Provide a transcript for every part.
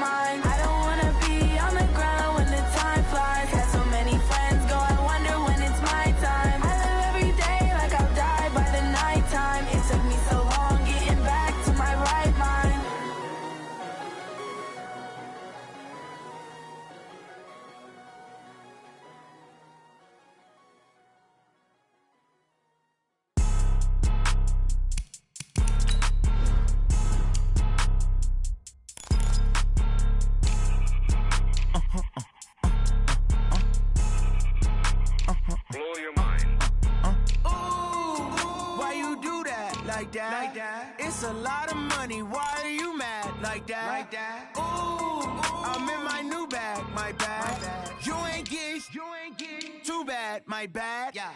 mind. I don't wanna be on the ground when the time flies. Got so many friends go, I wonder when it's my time. I live every day like I'll die by the nighttime. It took me so long getting back to my right mind. Blow your mind. Why you do that like that? Like that? It's a lot of money. Why are you mad like that? Like that? Ooh, I'm in my new bag, my bag. You ain't get too bad, my bad. Yeah.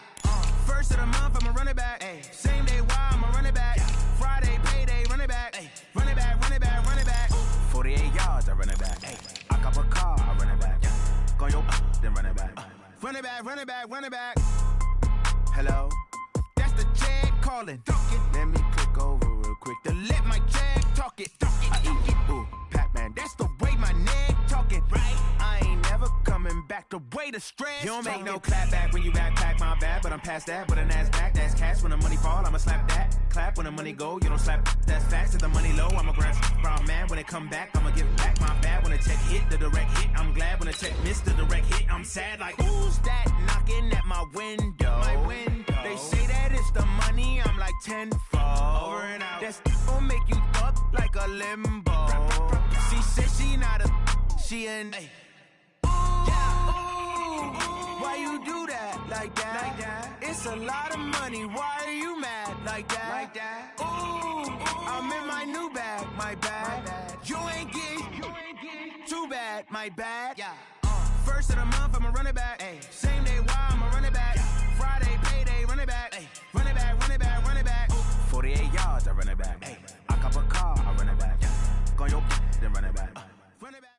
First of the month, I'ma run it back. Ay. Same day, why I'ma run it back. Yeah. Friday, payday, run it back. Ay. Run it back, run it back, run it back. 48 yards, I run it back. Ay. I cop a car, I run it back. Yeah. Go yo, then run it back. Run it back, run it back, run it back. Hello? That's the Jag calling. Let me click over real quick to let my Jag talk it. I eat it, ooh, Pac-Man. That's the way my neck talking, right? I ain't never coming back the way the stress. You don't make no clap back when you backpack, my bad, but I'm past that. With a NASDAQ, that's cash. When the money fall, I'ma slap that. Clap when the money go, you don't slap. That's fast. If the money low, I'ma grab brown man. When it come back, I'ma give back my bad. When the check hit, the direct hit, I'm glad. When the check missed the direct hit, I'm sad. Like, who's that knocking at my window? My window. They say that it's the money, I'm like tenfold. Over and out. That's gon' make you fuck like a limbo. She said she not a, she an. Ay. Why you do that like that? Like that? It's a lot of money. Why are you mad like that? Like that? Ooh, I'm in my new bag, my bag. You ain't get too bad, my bad. Yeah. First of the month, I'ma run it back. Ay. Same day, why I'ma run it back. Friday, payday, run it back. Ay. Run it back, run it back, run it back. 48 yards, I run it back. Ay. I cop a car, I run it back. Go yo, then run it back. Run it back.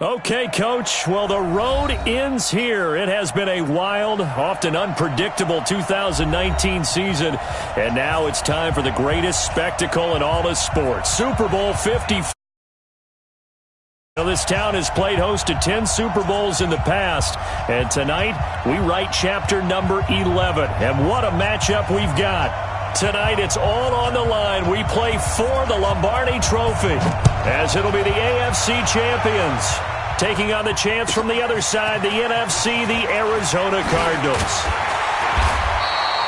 Okay, Coach. Well, the road ends here. It has been a wild, often unpredictable 2019 season. And now it's time for the greatest spectacle in all of sports. Super Bowl 50. This town has played host to 10 Super Bowls in the past. And tonight, we write chapter number 11. And what a matchup we've got. Tonight, it's all on the line. We play for the Lombardi Trophy, as it'll be the AFC champions taking on the champs from the other side, the NFC, the Arizona Cardinals.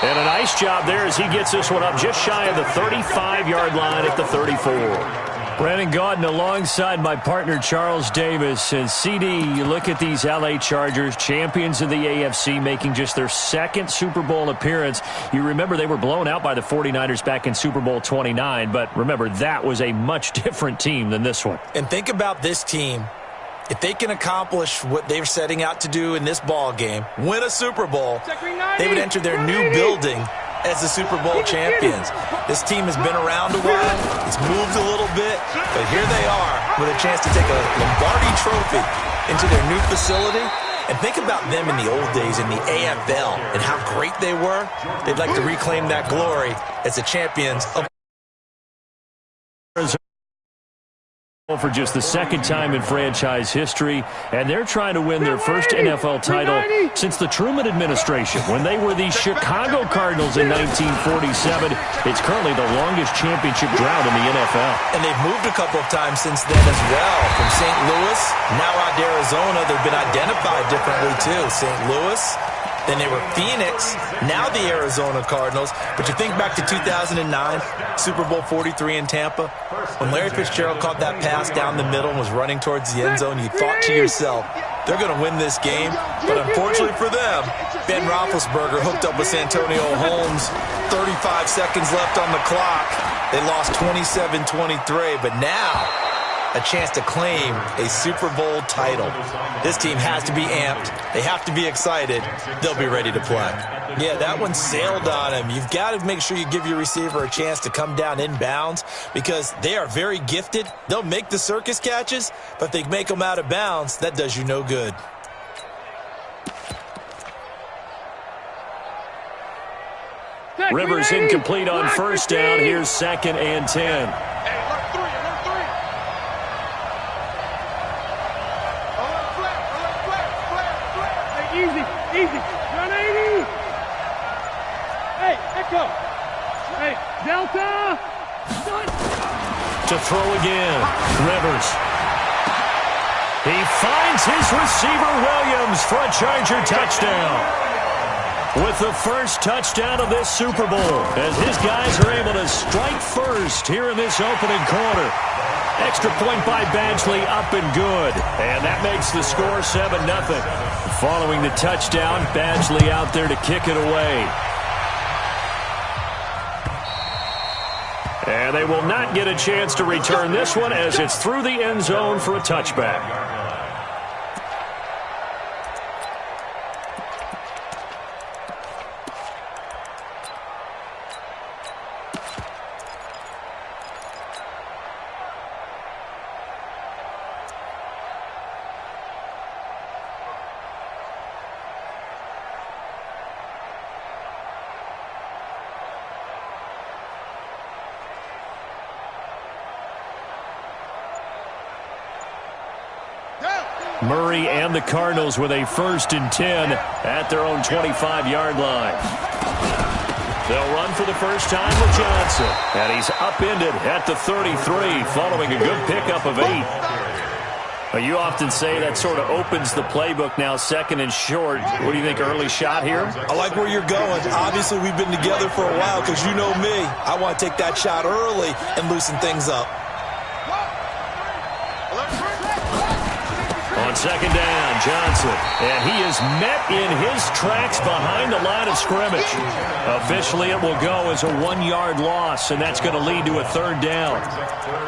And a nice job there as he gets this one up just shy of the 35-yard line at the 34. Brandon Gaudin alongside my partner Charles Davis. And CD, you look at these LA Chargers, champions of the AFC, making just their second Super Bowl appearance. You remember they were blown out by the 49ers back in Super Bowl 29, but remember that was a much different team than this one. And think about this team. If they can accomplish what they're setting out to do in this ball game, win a Super Bowl, they would enter their new building as the Super Bowl champions. This team has been around a while. It's moved a little bit, but here they are with a chance to take a Lombardi Trophy into their new facility. And think about them in the old days in the AFL and how great they were. They'd like to reclaim that glory as the champions of for just the second time in franchise history, and they're trying to win their first NFL title since the Truman administration when they were the Chicago Cardinals in 1947. It's currently the longest championship drought in the NFL. And they've moved a couple of times since then as well. From St. Louis, now out to Arizona. They've been identified differently too. St. Louis, then they were Phoenix, now the Arizona Cardinals. But you think back to 2009, Super Bowl 43 in Tampa, when Larry Fitzgerald caught that pass down the middle and was running towards the end zone, you thought to yourself, they're going to win this game. But unfortunately for them, Ben Roethlisberger hooked up with Santonio Holmes. 35 seconds left on the clock. They lost 27-23, but now a chance to claim a Super Bowl title. This team has to be amped. They have to be excited. They'll be ready to play. Yeah, that one sailed on him. You've got to make sure you give your receiver a chance to come down inbounds because they are very gifted. They'll make the circus catches, but if they make them out of bounds, that does you no good. Rivers incomplete on first down. Here's 2nd and 10. Delta! To throw again. Rivers. He finds his receiver, Williams, for a Charger touchdown. With the first touchdown of this Super Bowl, as his guys are able to strike first here in this opening quarter. Extra point by Badgley, up and good. And that makes the score 7-0. Following the touchdown, Badgley out there to kick it away. And they will not get a chance to return this one as it's through the end zone for a touchback. Murray and the Cardinals with a 1st and 10 at their own 25-yard line. They'll run for the first time with Johnson. And he's upended at the 33 following a good pickup of 8. Well, you often say that sort of opens the playbook now, 2nd and short. What do you think, early shot here? I like where you're going. Obviously, we've been together for a while because you know me. I want to take that shot early and loosen things up. On 2nd down, Johnson. And he is met in his tracks behind the line of scrimmage. Officially, it will go as a 1-yard loss, and that's going to lead to a 3rd down.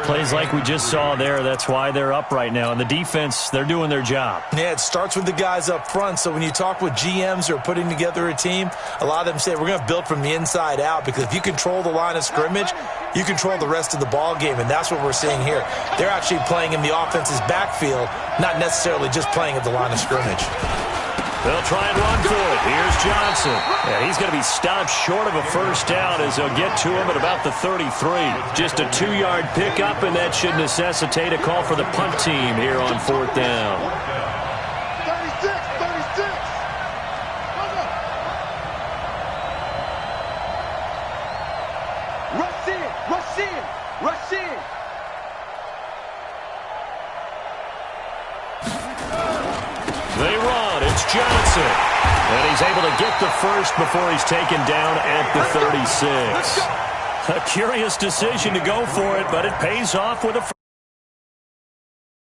Plays like we just saw there. That's why they're up right now. And the defense, they're doing their job. Yeah, it starts with the guys up front. So when you talk with GMs who are putting together a team, a lot of them say we're going to build from the inside out, because if you control the line of scrimmage, you control the rest of the ball game, and that's what we're seeing here. They're actually playing in the offense's backfield, not necessarily just playing at the line of scrimmage. They'll try and run for it. Here's Johnson. And he's going to be stopped short of a 1st down as they'll get to him at about the 33. Just a 2-yard pickup, and that should necessitate a call for the punt team here on 4th down. 36. Rush in. They run. It's Johnson. And he's able to get the first before he's taken down at the 36. A curious decision to go for it, but it pays off with a first.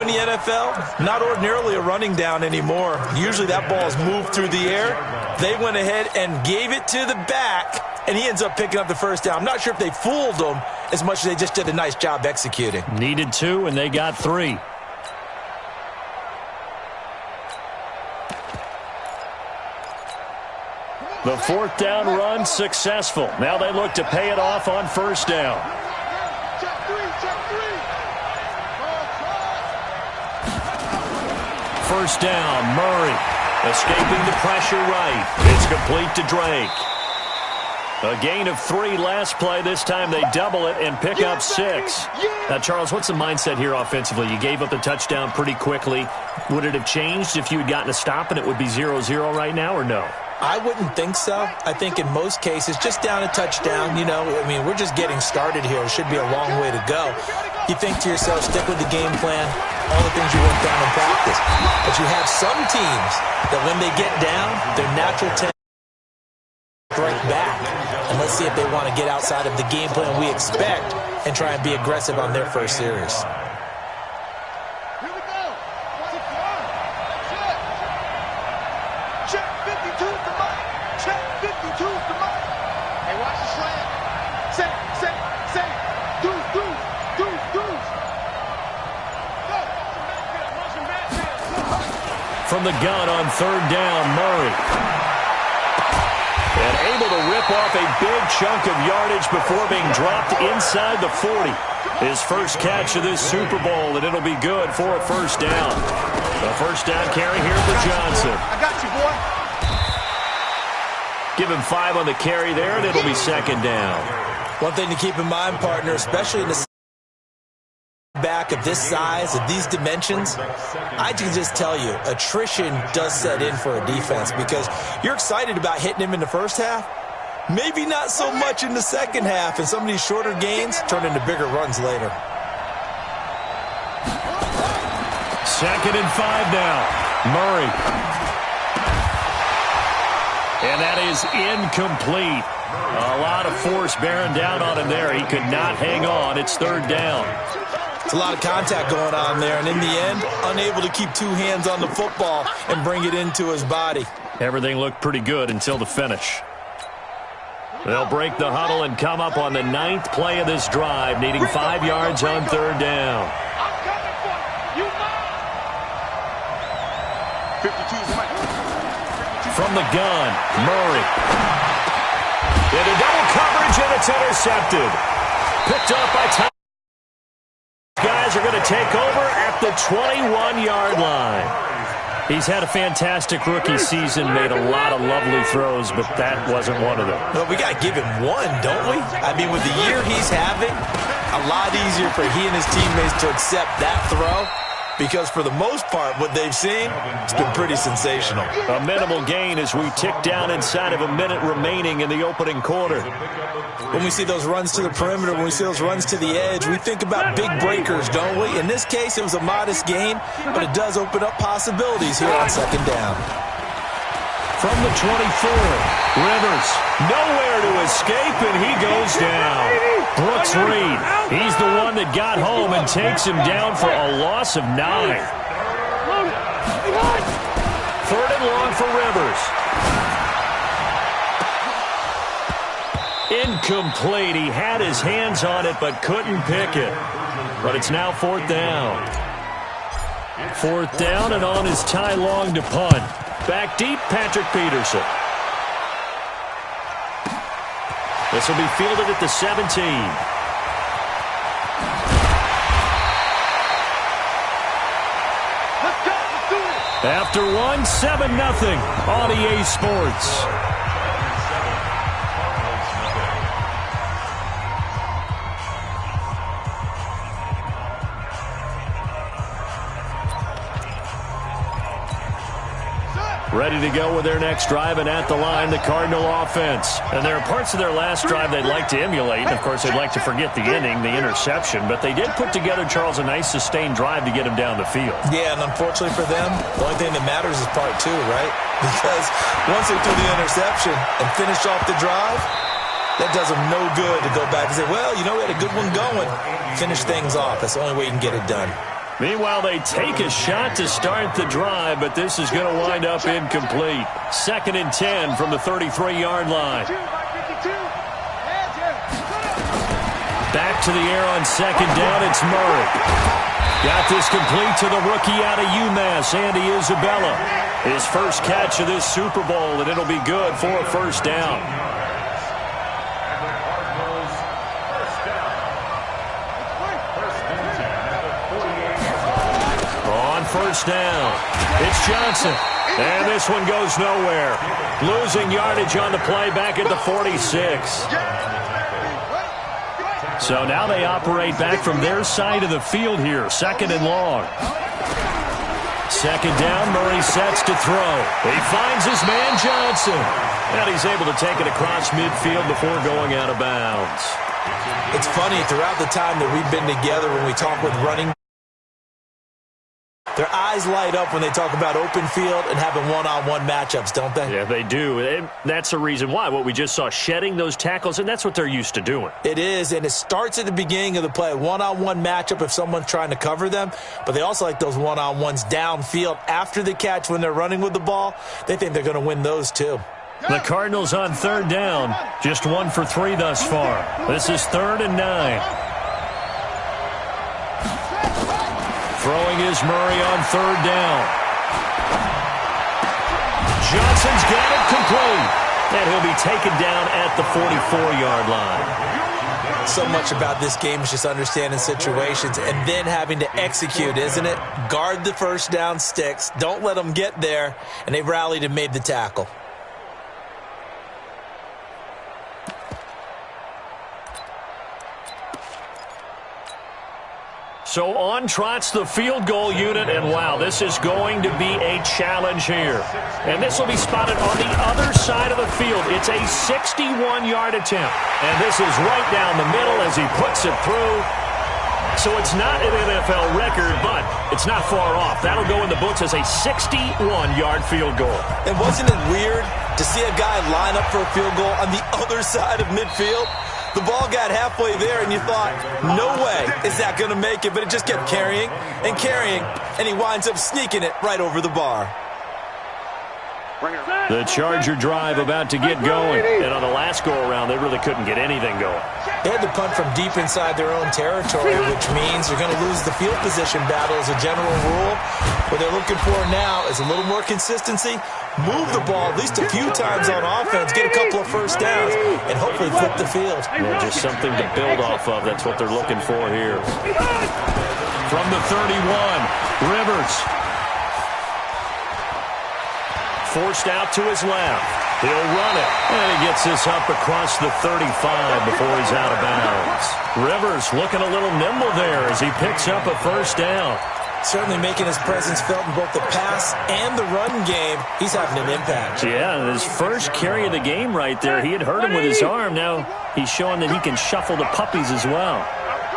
In the NFL, not ordinarily a running down anymore. Usually that ball is moved through the air. They went ahead and gave it to the back, and he ends up picking up the 1st down. I'm not sure if they fooled him as much as they just did a nice job executing. Needed 2, and they got 3. The 4th down run successful. Now they look to pay it off on 1st down. Check three. 1st down, Murray. Escaping the pressure right. It's complete to Drake. A gain of 3 last play. This time they double it and pick up 6. Now, Charles, what's the mindset here offensively? You gave up the touchdown pretty quickly. Would it have changed if you had gotten a stop and it would be 0-0 right now, or no? I wouldn't think so. I think in most cases, just down a touchdown, we're just getting started here. It should be a long way to go. You think to yourself, stick with the game plan, all the things you worked on in practice. But you have some teams that when they get down, their natural tendency is to strike back. And let's see if they want to get outside of the game plan we expect and try and be aggressive on their first series. From the gun on 3rd down, Murray. And able to rip off a big chunk of yardage before being dropped inside the 40. His first catch of this Super Bowl, and it'll be good for a 1st down. The 1st down carry here for Johnson. I got you, boy. Give him 5 on the carry there, and it'll be 2nd down. One thing to keep in mind, partner, especially in the back of this size, of these dimensions, I can just tell you, attrition does set in for a defense, because you're excited about hitting him in the first half, Maybe not so much in the second half, and some of these shorter gains turn into bigger runs later. 2nd and 5 now. Murray. And that is incomplete. A lot of force bearing down on him there. He could not hang on. It's 3rd down. It's a lot of contact going on there, and in the end, unable to keep 2 hands on the football and bring it into his body. Everything looked pretty good until the finish. They'll break the huddle and come up on the 9th play of this drive, needing 5 yards on 3rd down. I'm coming for you. You mine. 52's right. From the gun, Murray. Into double coverage, and it's intercepted. Picked up by Tom. Guys are going to take over at the 21-yard line. He's had a fantastic rookie season, made a lot of lovely throws, but that wasn't one of them. Well, we got to give him one, don't we? I mean, with the year he's having, a lot easier for he and his teammates to accept that throw, because for the most part, what they've seen, it's been pretty sensational. A minimal gain as we tick down inside of a minute remaining in the opening quarter. When we see those runs to the perimeter, when we see those runs to the edge, we think about big breakers, don't we? In this case, it was a modest gain, but it does open up possibilities here on 2nd down. From the 24, Rivers, nowhere to escape, and he goes down. Brooks Reed, he's the one that got home and takes him down for a loss of 9. 3rd and long for Rivers. Incomplete. He had his hands on it but couldn't pick it. But it's now 4th down. 4th down and on is Ty Long to punt. Back deep, Patrick Peterson. This will be fielded at the 17. Let's go. Let's do it. After one, 7-0 on EA Sports. Ready to go with their next drive, and at the line, the Cardinal offense. And there are parts of their last drive they'd like to emulate. And of course, they'd like to forget the inning, the interception. But they did put together, Charles, a nice sustained drive to get him down the field. Yeah, and unfortunately for them, the only thing that matters is part 2, right? Because once they threw the interception and finished off the drive, that does them no good to go back and say, well, you know, we had a good one going. Finish things off. That's the only way you can get it done. Meanwhile, they take a shot to start the drive, but this is going to wind up incomplete. 2nd and 10 from the 33-yard line. Back to the air on 2nd down, it's Murray. Got this complete to the rookie out of UMass, Andy Isabella. His first catch of this Super Bowl, and it'll be good for a 1st down. On 1st down, it's Johnson. And this one goes nowhere. Losing yardage on the play back at the 46. So now they operate back from their side of the field here. 2nd and long. 2nd down, Murray sets to throw. He finds his man Johnson. And he's able to take it across midfield before going out of bounds. It's funny, throughout the time that we've been together when we talk with running, their eyes light up when they talk about open field and having one-on-one matchups, don't they? Yeah, they do. And that's the reason why. What we just saw, shedding those tackles, and that's what they're used to doing. It is, and it starts at the beginning of the play. One-on-one matchup if someone's trying to cover them, but they also like those one-on-ones downfield after the catch when they're running with the ball. They think they're going to win those too. The Cardinals on 3rd down, just 1 for 3 thus far. This is 3rd and 9. Throwing is Murray on 3rd down. Johnson's got it complete. And he'll be taken down at the 44-yard line. So much about this game is just understanding situations and then having to execute, isn't it? Guard the 1st down sticks. Don't let them get there. And they rallied and made the tackle. So on trots the field goal unit, and wow, this is going to be a challenge here. And this will be spotted on the other side of the field. It's a 61-yard attempt. And this is right down the middle as he puts it through. So it's not an NFL record, but it's not far off. That'll go in the books as a 61-yard field goal. And wasn't it weird to see a guy line up for a field goal on the other side of midfield? The ball got halfway there, and you thought, no way is that going to make it. But it just kept carrying and carrying, and he winds up sneaking it right over the bar. The Charger drive about to get going. And on the last go-around, they really couldn't get anything going. They had to punt from deep inside their own territory, which means you're going to lose the field position battle as a general rule. What they're looking for now is a little more consistency. Move the ball at least a few times on offense, get a couple of first downs, and hopefully flip the field. Yeah, just something to build off of. That's what they're looking for here. From the 31, Rivers. Forced out to his left. He'll run it. And he gets this up across the 35 before he's out of bounds. Rivers looking a little nimble there as he picks up a first down. Certainly making his presence felt in both the pass and the run game. He's having an impact. Yeah, his first carry of the game right there. He had hurt him with his arm. Now he's showing that he can shuffle the puppies as well.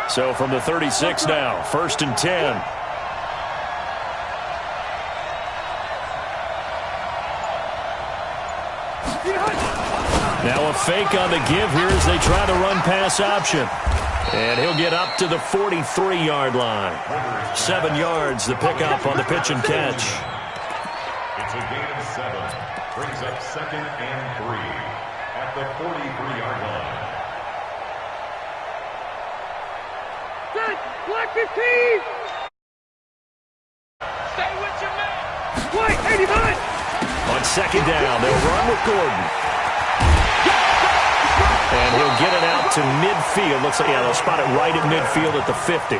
So from the 36 now, 1st and 10. Now a fake on the give here as they try to run pass option. And he'll get up to the 43-yard line. 7 yards, the pickup on the pitch and catch. It's a gain of 7. Brings up 2nd and 3 at the 43-yard line. Set, black 15. Stay with your man. White, 89. On 2nd down, they'll run with Gordon. And he'll get it out to midfield. Looks like, yeah, they'll spot it right at midfield at the 50.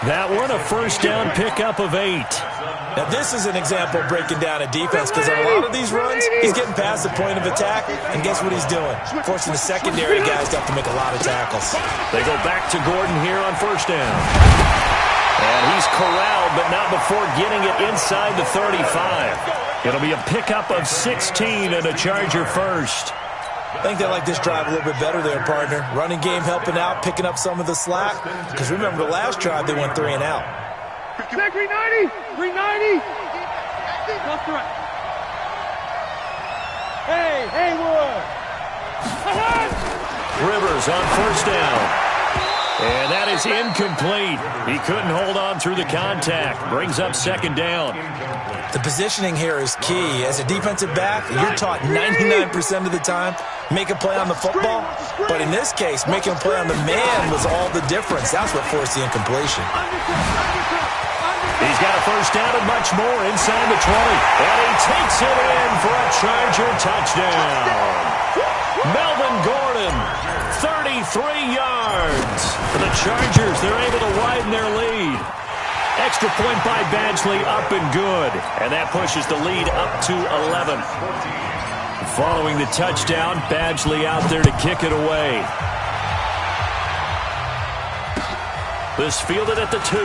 That one, a first down pickup of 8. Now, this is an example of breaking down a defense because on a lot of these runs, he's getting past the point of attack, and guess what he's doing? Forcing the secondary guys to have to make a lot of tackles. They go back to Gordon here on first down. And he's corralled, but not before getting it inside the 35. It'll be a pickup of 16 and a Charger first. I think they like this drive a little bit better there, partner. Running game helping out, picking up some of the slack. Because remember, the last drive, they went 3 and out. Check 390. 390. Left right. Hey, Haywood. Rivers on first down. And that is incomplete. He couldn't hold on through the contact. Brings up 2nd down. The positioning here is key. As a defensive back, you're taught 99% of the time, make a play on the football. But in this case, making a play on the man was all the difference. That's what forced the incompletion. He's got a first down and much more inside the 20. And he takes it in for a Charger touchdown. Melvin Gordon, 33 yards. For the Chargers, they're able to widen their lead. Extra point by Badgley, up and good. And that pushes the lead up to 11. Following the touchdown, Badgley out there to kick it away. This fielded at the 2.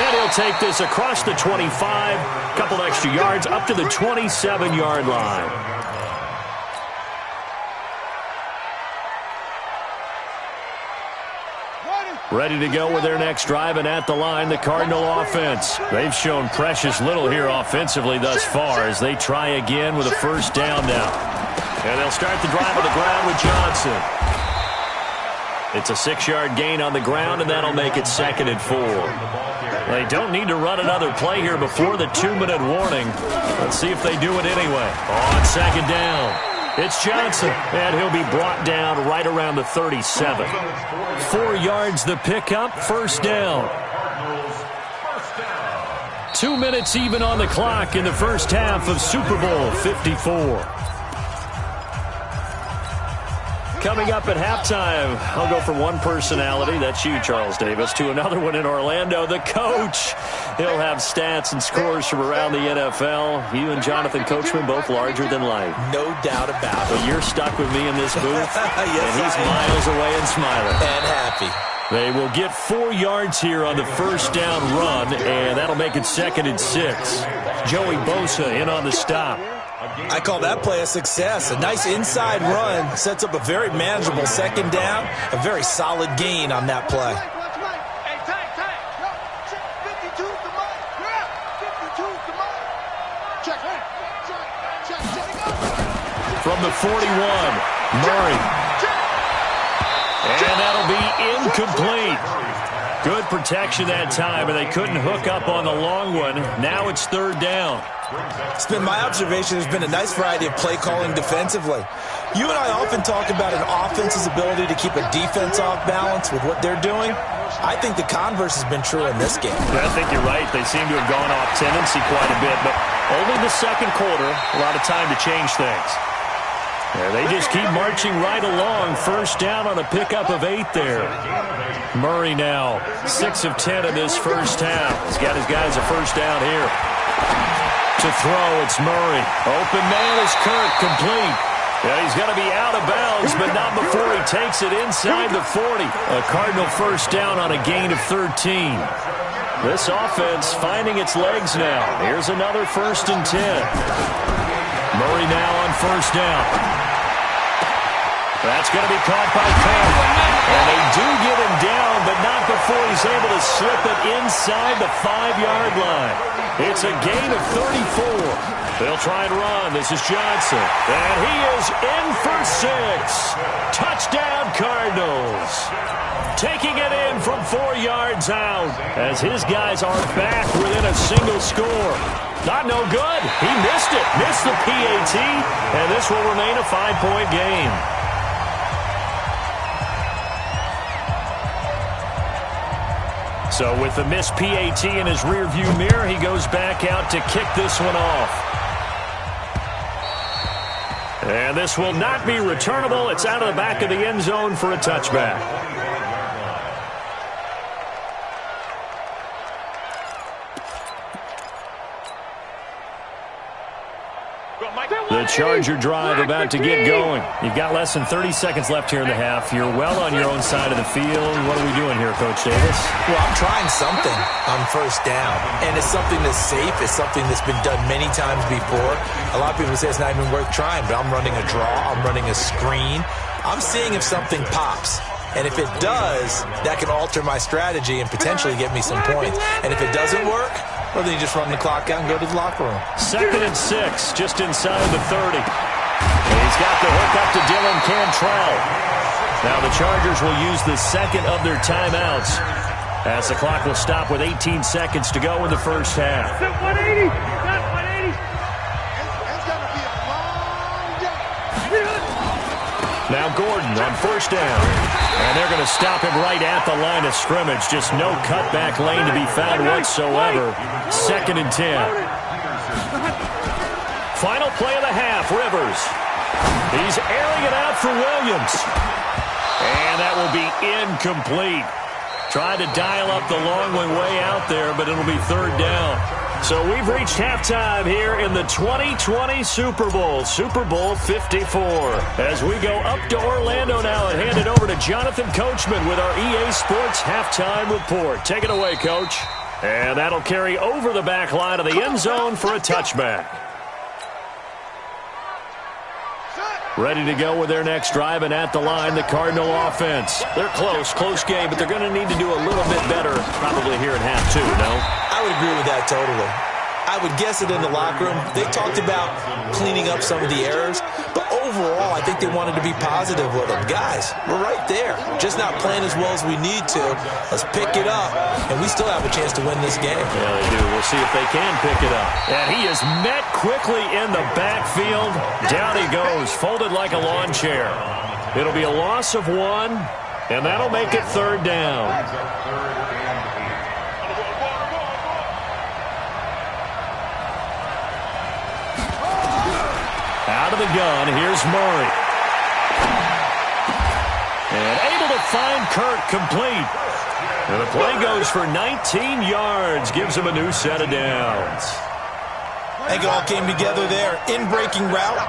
And he'll take this across the 25. Couple extra yards up to the 27-yard line. Ready to go with their next drive, and at the line, the Cardinal offense. They've shown precious little here offensively thus far as they try again with a first down now. And they'll start the drive on the ground with Johnson. It's a 6-yard gain on the ground, and that'll make it 2nd and 4. They don't need to run another play here before the 2-minute warning. Let's see if they do it anyway. On 2nd down. It's Johnson, and he'll be brought down right around the 37. 4 yards the pickup, first down. 2 minutes even on the clock in the first half of Super Bowl 54. Coming up at halftime, I'll go from one personality, that's you, Charles Davis, to another one in Orlando, the coach. He'll have stats and scores from around the NFL. You and Jonathan Coachman, both larger than life. No doubt about it. But you're stuck with me in this booth, Yes, and he's miles away and smiling. And happy. They will get 4 yards here on the first down run, and that'll make it 2nd and 6. Joey Bosa in on the stop. I call that play a success. A nice inside run sets up a very manageable 2nd down. A very solid gain on that play. From the 41, Murray. And that'll be incomplete. Good protection that time, and they couldn't hook up on the long one. Now it's 3rd down. It's been my observation there's been a nice variety of play calling defensively. You and I often talk about an offense's ability to keep a defense off balance with what they're doing. I think the converse has been true in this game. Yeah, I think you're right. They seem to have gone off tendency quite a bit, but only the 2nd quarter, a lot of time to change things. Yeah, they just keep marching right along. First down on a pickup of 8 there. Murray now 6 of 10 in this first half. He's got his guys a first down here. To throw, it's Murray. Open man is Kirk, complete. Yeah, he's going to be out of bounds, but not before he takes it inside the 40. A Cardinal first down on a gain of 13. This offense finding its legs now. Here's another 1st and 10. Murray now on first down. That's going to be caught by Kirk. And they do get him down, but not before he's able to slip it inside the 5-yard line. It's a gain of 34. They'll try and run. This is Johnson. And he is in for 6. Touchdown, Cardinals. Taking it in from 4 yards out as his guys are back within a single score. Not no good. He missed it. Missed the PAT. And this will remain a 5-point game. So with the missed PAT in his rearview mirror, he goes back out to kick this one off. And this will not be returnable. It's out of the back of the end zone for a touchback. The Charger drive about to get going. You've got less than 30 seconds left here in the half. You're well on your own side of the field. What are we doing here, Coach Davis? Well, I'm trying something on first down, and it's something that's safe. It's something that's been done many times before. A lot of people say it's not even worth trying, but I'm running a draw. I'm running a screen. I'm seeing if something pops. And if it does, that can alter my strategy and potentially get me some points. And if it doesn't work, well, then you just run the clock out and go to the locker room. 2nd and 6, just inside the 30. And he's got the hook up to Dylan Cantrell. Now the Chargers will use the 2nd of their timeouts as the clock will stop with 18 seconds to go in the first half. 180. 180. It's going to be a long day. Now Gordon on first down. And they're going to stop him right at the line of scrimmage. Just no cutback lane to be found whatsoever. 2nd and 10. Final play of the half, Rivers. He's airing it out for Williams. And that will be incomplete. Tried to dial up the long one way out there, but it'll be 3rd down. So we've reached halftime here in the 2020 Super Bowl, Super Bowl 54. As we go up to Orlando now and hand it over to Jonathan Coachman with our EA Sports Halftime Report. Take it away, Coach. And that'll carry over the back line of the end zone for a touchback. Ready to go with their next drive, and at the line, the Cardinal offense. They're close game, but they're going to need to do a little bit better probably here in half 2, no? I would agree with that totally. I would guess it in the locker room. They talked about cleaning up some of the errors, but overall, I think they wanted to be positive with them. Guys, we're right there. Just not playing as well as we need to. Let's pick it up, and we still have a chance to win this game. Yeah, they do. We'll see if they can pick it up. And he is met quickly in the backfield. Down he goes, folded like a lawn chair. It'll be a loss of 1, and that'll make it 3rd down. Out of the gun, here's Murray. And able to find Kirk complete. And the play goes for 19 yards, gives him a new set of downs. I think it all came together there. In-breaking route,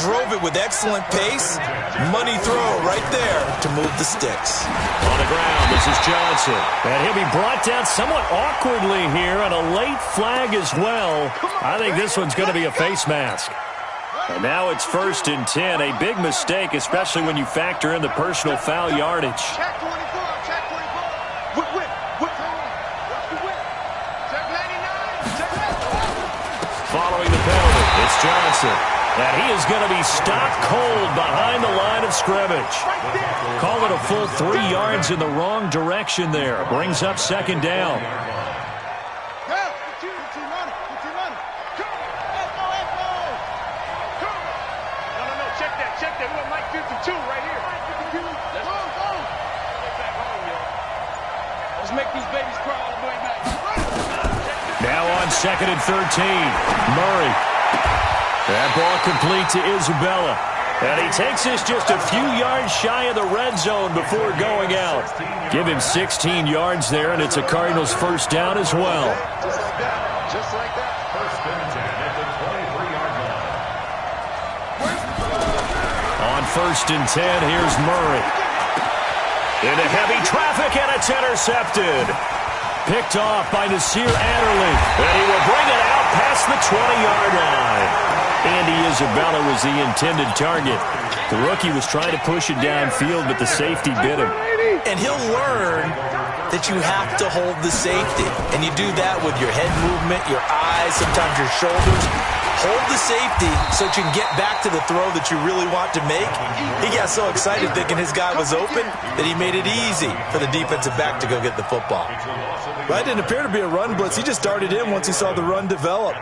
drove it with excellent pace. Money throw right there to move the sticks. On the ground, this is Johnson. And he'll be brought down somewhat awkwardly here, and a late flag as well. I think this one's going to be a face mask. And now it's 1st and 10. A big mistake, especially when you factor in the personal foul yardage. Check 24, check 24. Whip. Check 99, check 99. Following the penalty, it's Johnson. And he is going to be stopped cold behind the line of scrimmage. Call it a full 3 yards in the wrong direction there. Brings up 2nd down. Check that. We got Mike 52 right here. Let's go. Back home, yo. Let's make these babies cry all the way back. Now on 2nd and 13. Murray. That ball complete to Isabella. And he takes this just a few yards shy of the red zone before going out. Give him 16 yards there, and it's a Cardinals 1st down as well. Just like that. 1st and 10 at the 23-yard line. On 1st and 10, here's Murray. Into heavy traffic, and it's intercepted. Picked off by Nasir Adderley. And he will bring it out past the 20-yard line. Andy Isabella was the intended target. The rookie was trying to push it downfield, but the safety bit him. And he'll learn that you have to hold the safety. And you do that with your head movement, your eyes, sometimes your shoulders. Hold the safety so that you can get back to the throw that you really want to make. He got so excited thinking his guy was open that he made it easy for the defensive back to go get the football. Right, didn't appear to be a run blitz. He just darted in once he saw the run develop.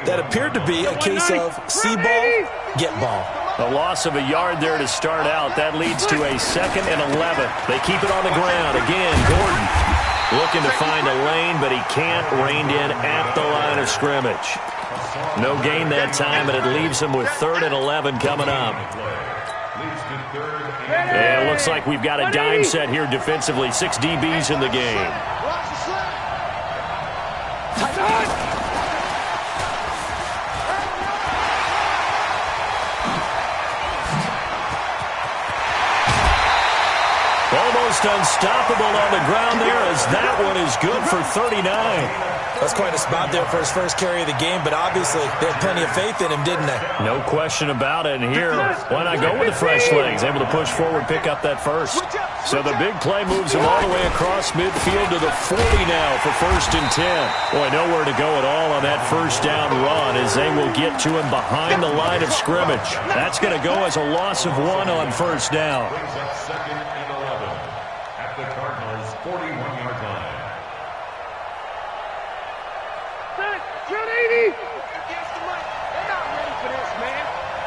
That appeared to be a case of see ball, get ball. A loss of a yard there to start out. That leads to a 2nd and 11. They keep it on the ground. Again, Gordon looking to find a lane, but he can't rein in at the line of scrimmage. No gain that time, and it leaves him with 3rd and 11 coming up. And it looks like we've got a dime set here defensively. 6 DBs in the game. Almost unstoppable on the ground there, as that one is good for 39. That's quite a spot there for his first carry of the game, but obviously they had plenty of faith in him, didn't they? No question about it. And here, why not go with the fresh legs? Able to push forward, pick up that first. So the big play moves him all the way across midfield to the 40 now for 1st and 10. Boy, nowhere to go at all on that 1st down run, as they will get to him behind the line of scrimmage. That's going to go as a loss of 1 on 1st down. Brings up 2nd and 11 at the Cardinals' 41-yard line. 80. They're not ready for this, man.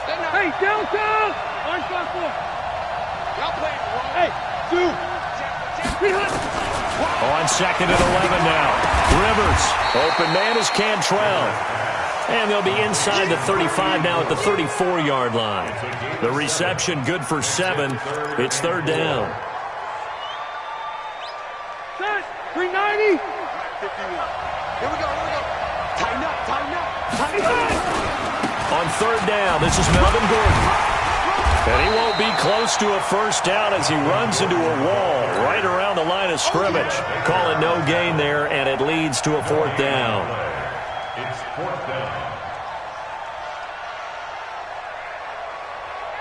They're not. Hey, downtown. Orange front four. Y'all playing wrong. Hey, 2. On 2nd and 11 now. Rivers. Open man is Cantrell. And they'll be inside the 35 now at the 34-yard line. The reception good for 7. It's 3rd down. 390. Here we go. Tighten up. On 3rd down, this is Melvin Gordon. And he won't be close to a 1st down as he runs into a wall right around the line of scrimmage. Call it no gain there, and it leads to a 4th down. It's 4th down.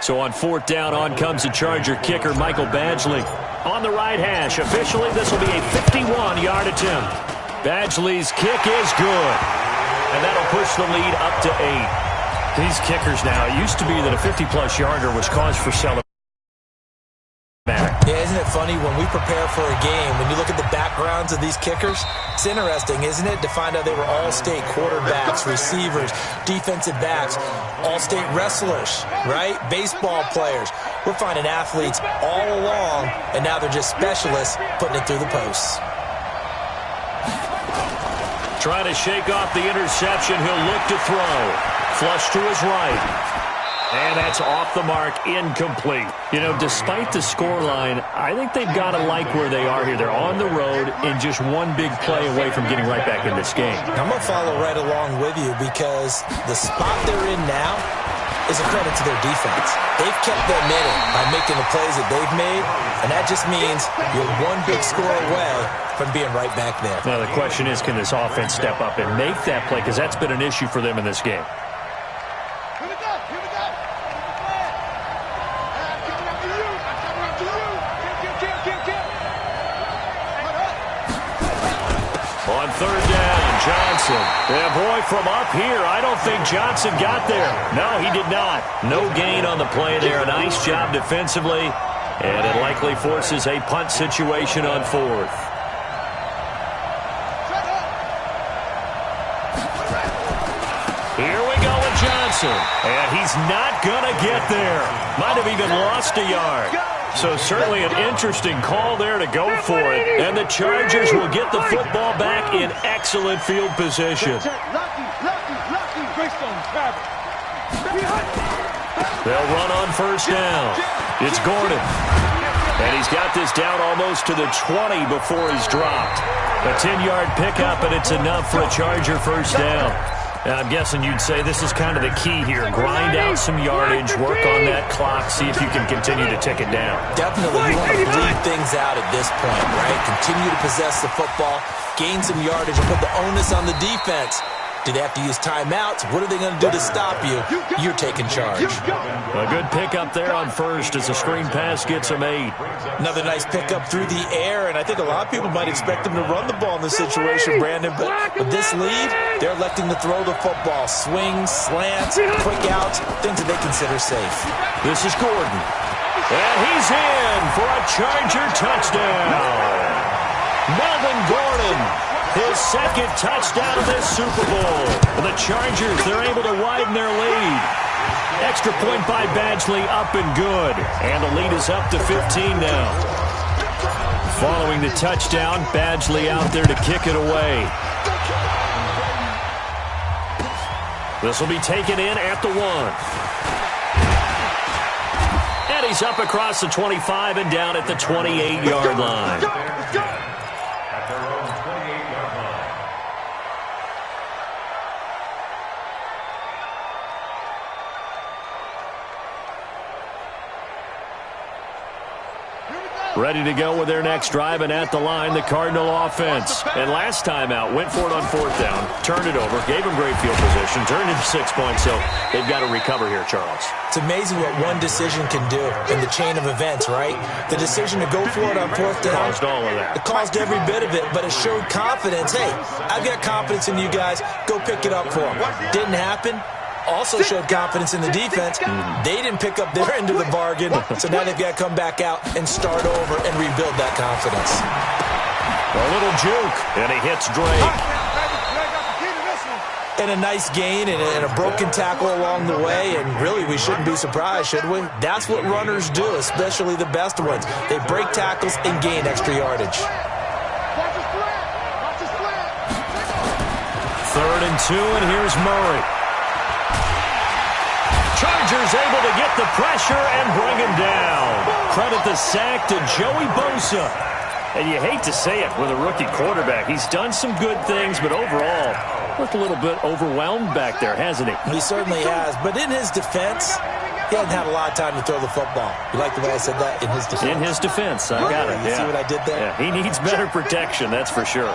So on 4th down, on comes the Charger kicker, Michael Badgley. On the right hash, officially this will be a 51-yard attempt. Badgley's kick is good. And that'll push the lead up to 8. These kickers now, it used to be that a 50-plus yarder was cause for celebration. Yeah, isn't it funny when we prepare for a game, when you look at the backgrounds of these kickers, it's interesting, isn't it, to find out they were all-state quarterbacks, receivers, defensive backs, all-state wrestlers, right? Baseball players. We're finding athletes all along, and now they're just specialists putting it through the posts. Trying to shake off the interception. He'll look to throw. Flush to his right. And that's off the mark, incomplete. You know, despite the scoreline, I think they've got to like where they are here. They're on the road and just one big play away from getting right back in this game. I'm going to follow right along with you because the spot they're in now is a credit to their defense. They've kept them in it by making the plays that they've made, and that just means you're one big score away from being right back there. Now, the question is, can this offense step up and make that play? Because that's been an issue for them in this game. On third down, Johnson. Yeah, boy, from up here, I don't think Johnson got there. No, he did not. No gain on the play there. A nice job defensively, and it likely forces a punt situation on fourth. Here we go with Johnson, and he's not going to get there. Might have even lost a yard. So certainly an interesting call there to go for it. And the Chargers will get the football back in excellent field position. They'll run on first down. It's Gordon. And he's got this down almost to the 20 before he's dropped. A 10-yard pickup, and it's enough for a Charger first down. Now, I'm guessing you'd say this is kind of the key here. Grind out some yardage, work on that clock, see if you can continue to tick it down. Definitely, you want to bleed things out at this point, right? Continue to possess the football, gain some yardage, and put the onus on the defense. Do they have to use timeouts? What are they going to do to stop you? You're taking charge. A good pickup there on first as a screen pass gets a made. Another nice pickup through the air, and I think a lot of people might expect them to run the ball in this situation, Brandon. But with this lead, they're electing to throw the football. Swings, slants, quick outs, things that they consider safe. This is Gordon. And he's in for a Charger touchdown. Melvin Gordon, his second touchdown of this Super Bowl. The Chargers, they're able to widen their lead. Extra point by Badgley, up and good. And the lead is up to 15 now. Following the touchdown, Badgley out there to kick it away. This will be taken in at the 1. And he's up across the 25 and down at the 28-yard line. Ready to go with their next drive, and at the line, the Cardinal offense. And last time out, went for it on fourth down, turned it over, gave them great field position, turned into 6 points, so they've got to recover here, Charles. It's amazing what one decision can do in the chain of events, right? The decision to go for it on fourth down. Caused all of that. It caused every bit of it, but it showed confidence. Hey, I've got confidence in you guys. Go pick it up for them. Didn't happen. Also showed confidence in the defense. They didn't pick up their end of the bargain, so now they've got to come back out and start over and rebuild that confidence. A little juke, and he hits Drake. And a nice gain and a broken tackle along the way, and really we shouldn't be surprised, should we? That's what runners do, especially the best ones. They break tackles and gain extra yardage. 3rd and 2, and here's Murray. Chargers able to get the pressure and bring him down. Credit the sack to Joey Bosa. And you hate to say it with a rookie quarterback. He's done some good things, but overall, looked a little bit overwhelmed back there, hasn't he? He certainly has. But in his defense, he hasn't had a lot of time to throw the football. You like the way I said that? In his defense. In his defense. I got it. You see what I did there? Yeah, he needs better protection, that's for sure.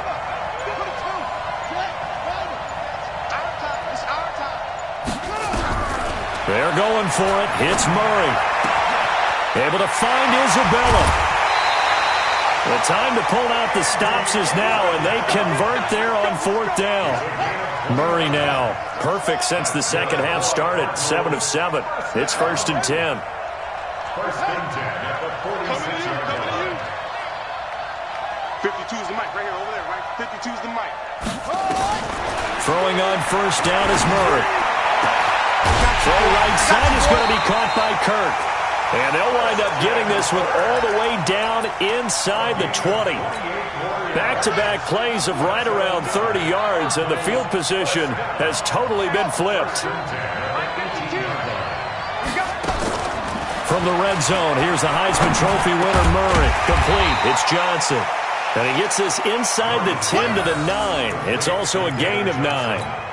They're going for it. It's Murray. Able to find Isabella. The time to pull out the stops is now, and they convert there on fourth down. Murray now, perfect since the second half started. 7 of 7. It's 1st and 10. 1st and 10 at the 46-yard line. 52 is the mic right here over there, right? 52 is the mic. Throwing on first down is Murray. Throw right side is going to be caught by Kirk. And they'll wind up getting this one all the way down inside the 20. Back-to-back plays of right around 30 yards, and the field position has totally been flipped. from the red zone. Here's the Heisman Trophy winner, Murray. Complete. It's Johnson. And he gets this inside the 10 to the 9. It's also a gain of 9.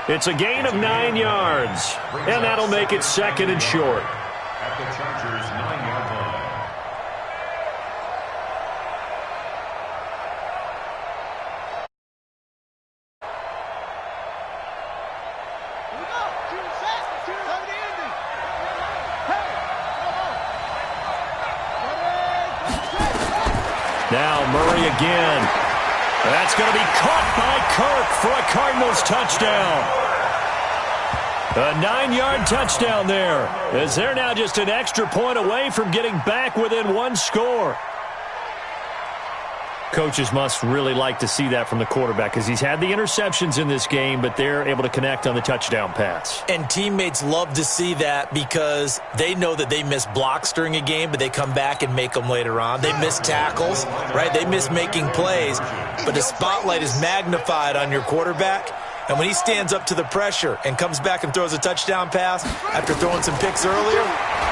It's a gain of 9 yards. And that'll make it second and short. At the Chargers' 9-yard line. Now Murray again. That's going to be caught by Kirk for a Cardinals touchdown. A 9-yard touchdown there, as they're now just an extra point away from getting back within one score. Coaches must really like to see that from the quarterback because he's had the interceptions in this game, but they're able to connect on the touchdown pass. And teammates love to see that because they know that they miss blocks during a game, but they come back and make them later on. They miss tackles, right? They miss making plays, but the spotlight is magnified on your quarterback. And when he stands up to the pressure and comes back and throws a touchdown pass after throwing some picks earlier,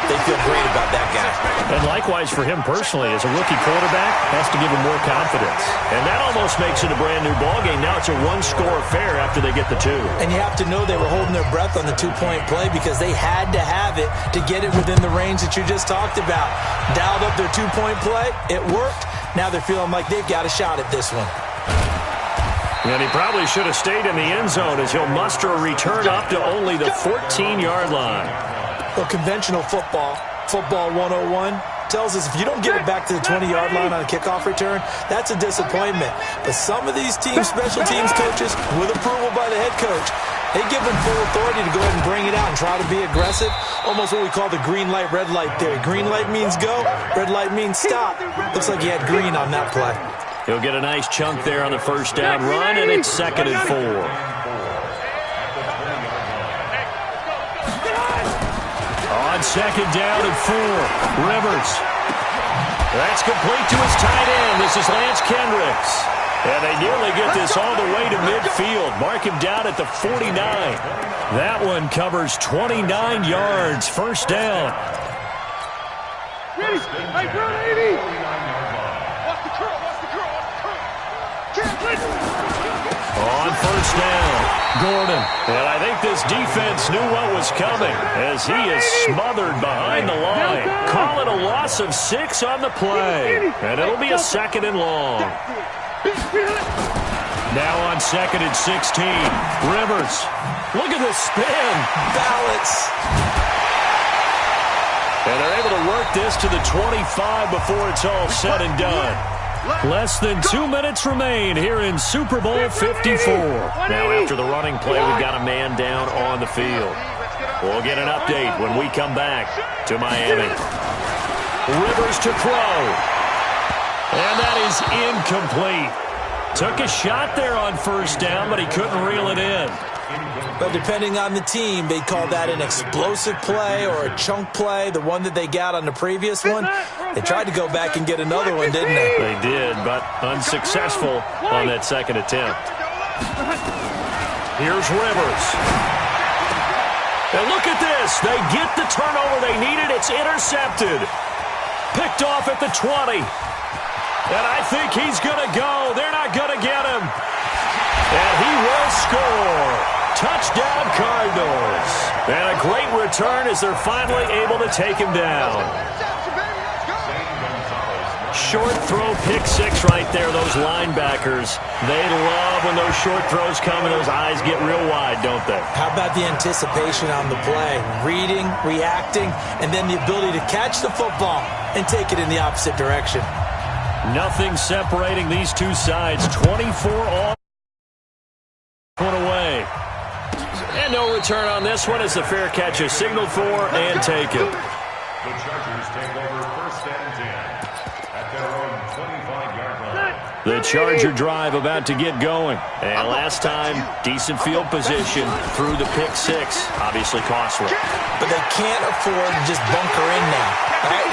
they feel great about that guy. And likewise for him personally, as a rookie quarterback, has to give him more confidence. And that almost makes it a brand-new ballgame. Now it's a one-score affair after they get the 2. And you have to know they were holding their breath on the 2-point play because they had to have it to get it within the range that you just talked about. Dialed up their 2-point play. It worked. Now they're feeling like they've got a shot at this one. And he probably should have stayed in the end zone as he'll muster a return up to only the 14-yard line. Well, conventional football 101, tells us if you don't get it back to the 20-yard line on a kickoff return, that's a disappointment. But some of these teams, special teams coaches, with approval by the head coach, they give them full authority to go ahead and bring it out and try to be aggressive. Almost what we call the green light, red light theory. Green light means go, red light means stop. Looks like he had green on that play. He'll get a nice chunk there on the first down run, and it's 2nd and 4. On 2nd down and 4, Rivers. That's complete to his tight end. This is Lance Kendricks. And they nearly get this all the way to midfield. Mark him down at the 49. That one covers 29 yards. First down. Hey, 80. On first down, Gordon. And I think this defense knew what was coming as he is smothered behind the line. Call it a loss of 6 on the play. And it'll be a 2nd and long. Now on 2nd and 16, Rivers. Look at the spin. Balance. And they're able to work this to the 25 before it's all said and done. Less than 2 minutes remain here in Super Bowl 54. Now after the running play, we've got a man down on the field. We'll get an update when we come back to Miami. Rivers to throw. And that is incomplete. Took a shot there on first down, but he couldn't reel it in. But depending on the team, they call that an explosive play or a chunk play, the one that they got on the previous one. They tried to go back and get another one, didn't they? They did, but unsuccessful on that second attempt. Here's Rivers. And look at this. They get the turnover they needed. It's intercepted. Picked off at the 20. And I think he's going to go. They're not going to get him. And he will score. Touchdown, Cardinals. And a great return as they're finally able to take him down. Short throw, pick 6 right there. Those linebackers, they love when those short throws come and those eyes get real wide, don't they? How about the anticipation on the play? Reading, reacting, and then the ability to catch the football and take it in the opposite direction. Nothing separating these two sides. 24 all. One away. And no return on this one as the fair catch is signaled for and taken. The Chargers take over 1st and 10 at their own 25-yard line. The Charger drive about to get going. And last time, decent field position through the pick six. Obviously costly. But they can't afford to just bunker in now. All right?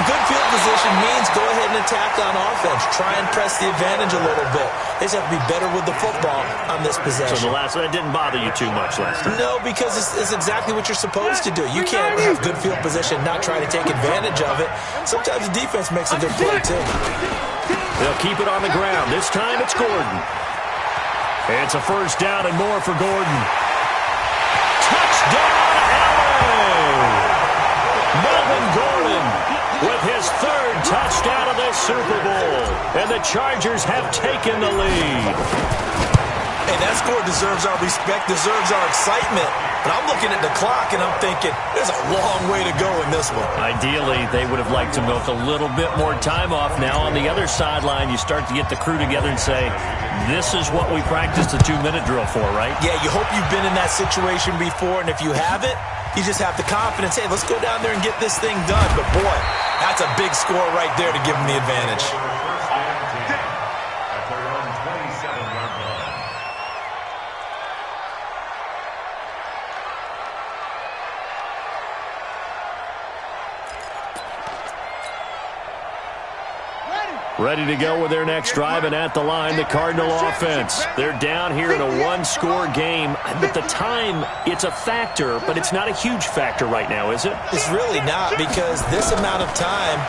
Good field position means go ahead and attack on offense. Try and press the advantage a little bit. They just have to be better with the football on this possession. So that didn't bother you too much last time? No, because it's exactly what you're supposed to do. You can't have good field position, not try to take advantage of it. Sometimes the defense makes a good play, too. They'll keep it on the ground. This time it's Gordon. It's a first down and more for Gordon. Touchdown, LA! Melvin Gordon with his third touchdown of this Super Bowl. And the Chargers have taken the lead. Hey, that score deserves our respect, deserves our excitement. But I'm looking at the clock, and I'm thinking, there's a long way to go in this one. Ideally, they would have liked to milk a little bit more time off. Now, on the other sideline, you start to get the crew together and say, this is what we practiced the 2-minute drill for, right? Yeah, you hope you've been in that situation before, and if you haven't, you just have the confidence, hey, let's go down there and get this thing done. But, boy, that's a big score right there to give them the advantage. Ready to go with their next drive, and at the line, the Cardinal offense. They're down here in a one-score game. But the time, it's a factor, but it's not a huge factor right now, is it? It's really not, because this amount of time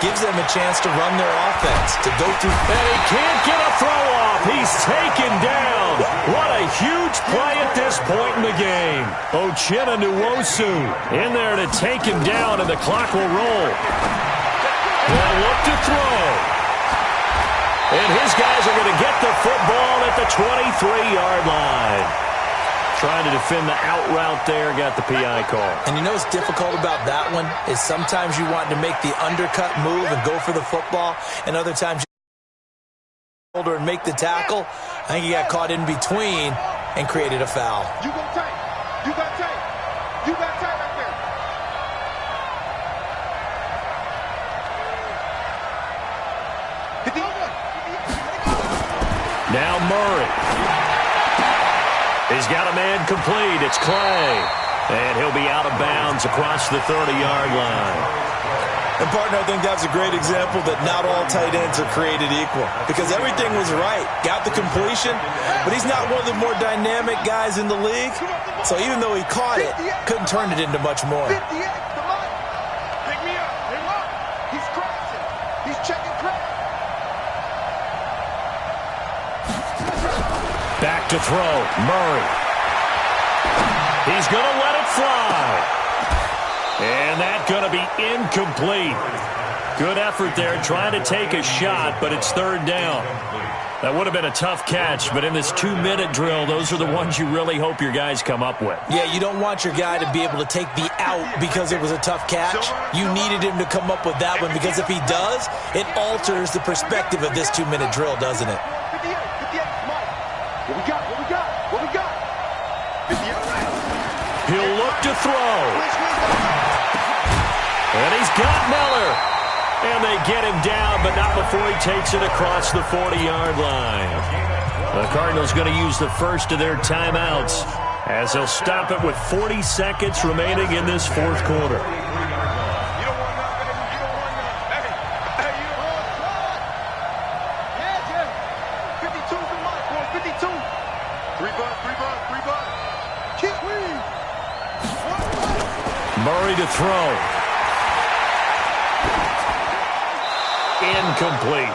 gives them a chance to run their offense, to go through. And he can't get a throw off. He's taken down. What a huge play at this point in the game. Uchenna Nwosu in there to take him down, and the clock will roll. They'll look to throw. And his guys are going to get the football at the 23-yard line. Trying to defend the out route there, got the PI call. And you know what's difficult about that one is sometimes you want to make the undercut move and go for the football, and other times you shoulder and make the tackle. I think he got caught in between and created a foul. You go tight. You got tight. You got tight right there. Now Murray. He's got a man complete. It's Clay. And he'll be out of bounds across the 30-yard line. And, partner, I think that's a great example that not all tight ends are created equal. Because everything was right. Got the completion, but he's not one of the more dynamic guys in the league. So even though he caught it, couldn't turn it into much more. 58, come on. Pick me up. Pick him up. He's crashing. He's checking crash. Back to throw. Murray. He's going to let it fly. And that's going to be incomplete. Good effort there trying to take a shot, but it's third down. That would have been a tough catch, but in this 2-minute drill, those are the ones you really hope your guys come up with. Yeah, you don't want your guy to be able to take the out because it was a tough catch. You needed him to come up with that one, because if he does, it alters the perspective of this 2-minute drill, doesn't it? 58, Mike. What we got? What we got? What we got? 58. He'll look to throw. And he's got Miller. And they get him down, but not before he takes it across the 40-yard line. The Cardinals going to use the first of their timeouts as they'll stop it with 40 seconds remaining in this fourth quarter. Murray to throw. Incomplete.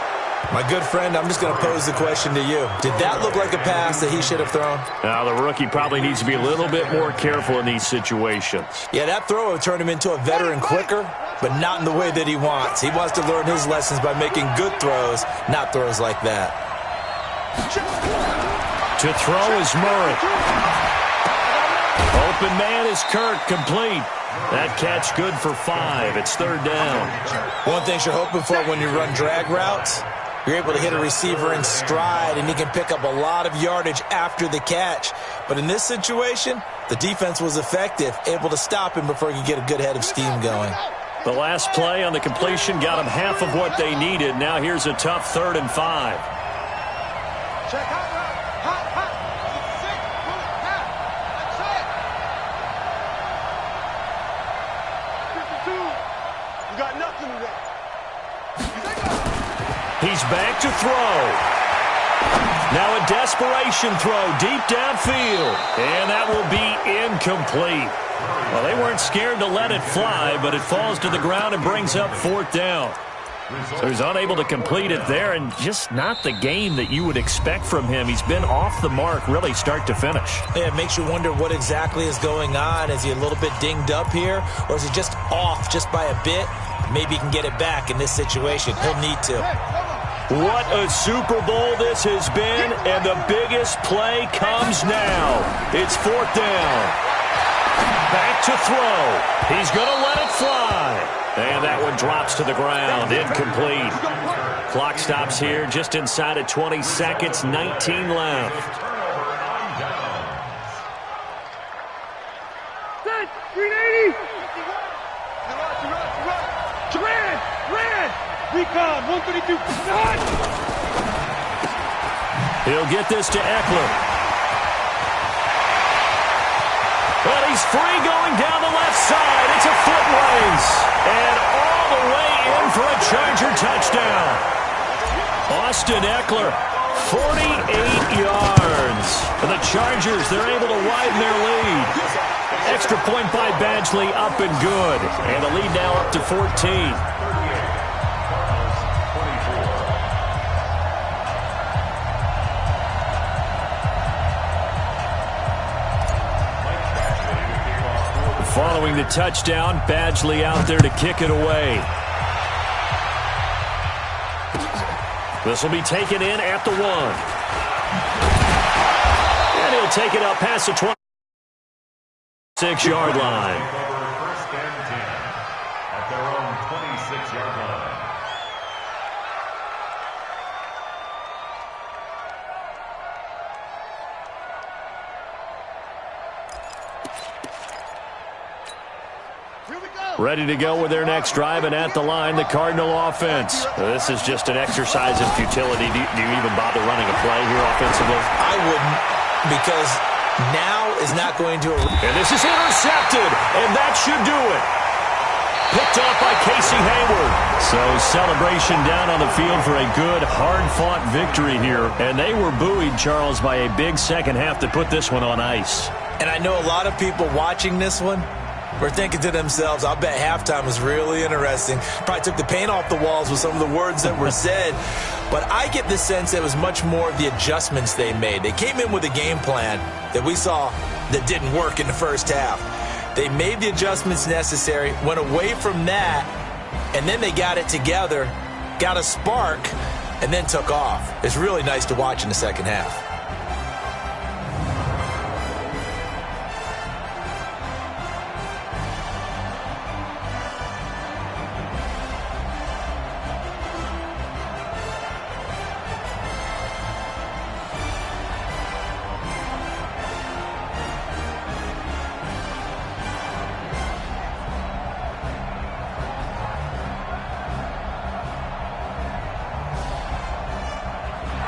My good friend, I'm just going to pose the question to you. Did that look like a pass that he should have thrown? Now, the rookie probably needs to be a little bit more careful in these situations. Yeah, that throw would turn him into a veteran quicker, but not in the way that he wants. He wants to learn his lessons by making good throws, not throws like that. To throw is Murray. Open man is Kirk, complete. That catch good for 5. It's third down. One thing you're hoping for when you run drag routes, you're able to hit a receiver in stride, and he can pick up a lot of yardage after the catch. But in this situation, the defense was effective, able to stop him before he could get a good head of steam going. The last play on the completion got him half of what they needed. Now here's a tough 3rd and 5. Check hot route. Hot. Sick. Pull it. Now. That's it. 52. You got nothing today. He's back to throw. Now a desperation throw deep downfield. And that will be incomplete. Well, they weren't scared to let it fly, but it falls to the ground and brings up 4th down. So he's unable to complete it there, and just not the game that you would expect from him. He's been off the mark really start to finish. Yeah, it makes you wonder what exactly is going on. Is he a little bit dinged up here, or is he just off just by a bit? Maybe he can get it back in this situation. He'll need to. What a Super Bowl this has been, and the biggest play comes now. It's 4th down. Back to throw. He's going to let it fly. And that one drops to the ground. Incomplete. Clock stops here just inside of 20 seconds. 19 left. Set. 380. Red. Recon. 132. Done. He'll get this to Eckler. But he's free going down the left side. It's a foot race. And all the way in for a Charger touchdown. Austin Eckler, 48 yards. For the Chargers, they're able to widen their lead. Extra point by Badgley, up and good. And the lead now up to 14. Following the touchdown, Badgley out there to kick it away. This will be taken in at the 1. And he'll take it up past the 26-yard line. First and 10 at their own 26-yard line. Ready to go with their next drive, and at the line, the Cardinal offense. This is just an exercise in futility. Do you even bother running a play here offensively? I wouldn't, because now is not going to... And this is intercepted, and that should do it. Picked off by Casey Hayward. So celebration down on the field for a good, hard-fought victory here. And they were buoyed, Charles, by a big second half to put this one on ice. And I know a lot of people watching this one were thinking to themselves, I'll bet halftime was really interesting. Probably took the paint off the walls with some of the words that were said. But I get the sense it was much more of the adjustments they made. They came in with a game plan that we saw that didn't work in the first half. They made the adjustments necessary, went away from that, and then they got it together, got a spark, and then took off. It's really nice to watch in the second half.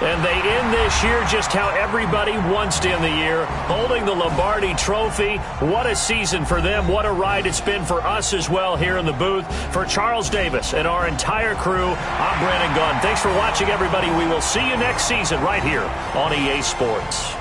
And they end this year just how everybody wants to end the year, holding the Lombardi Trophy. What a season for them. What a ride it's been for us as well here in the booth. For Charles Davis and our entire crew, I'm Brandon Gaudin. Thanks for watching, everybody. We will see you next season right here on EA Sports.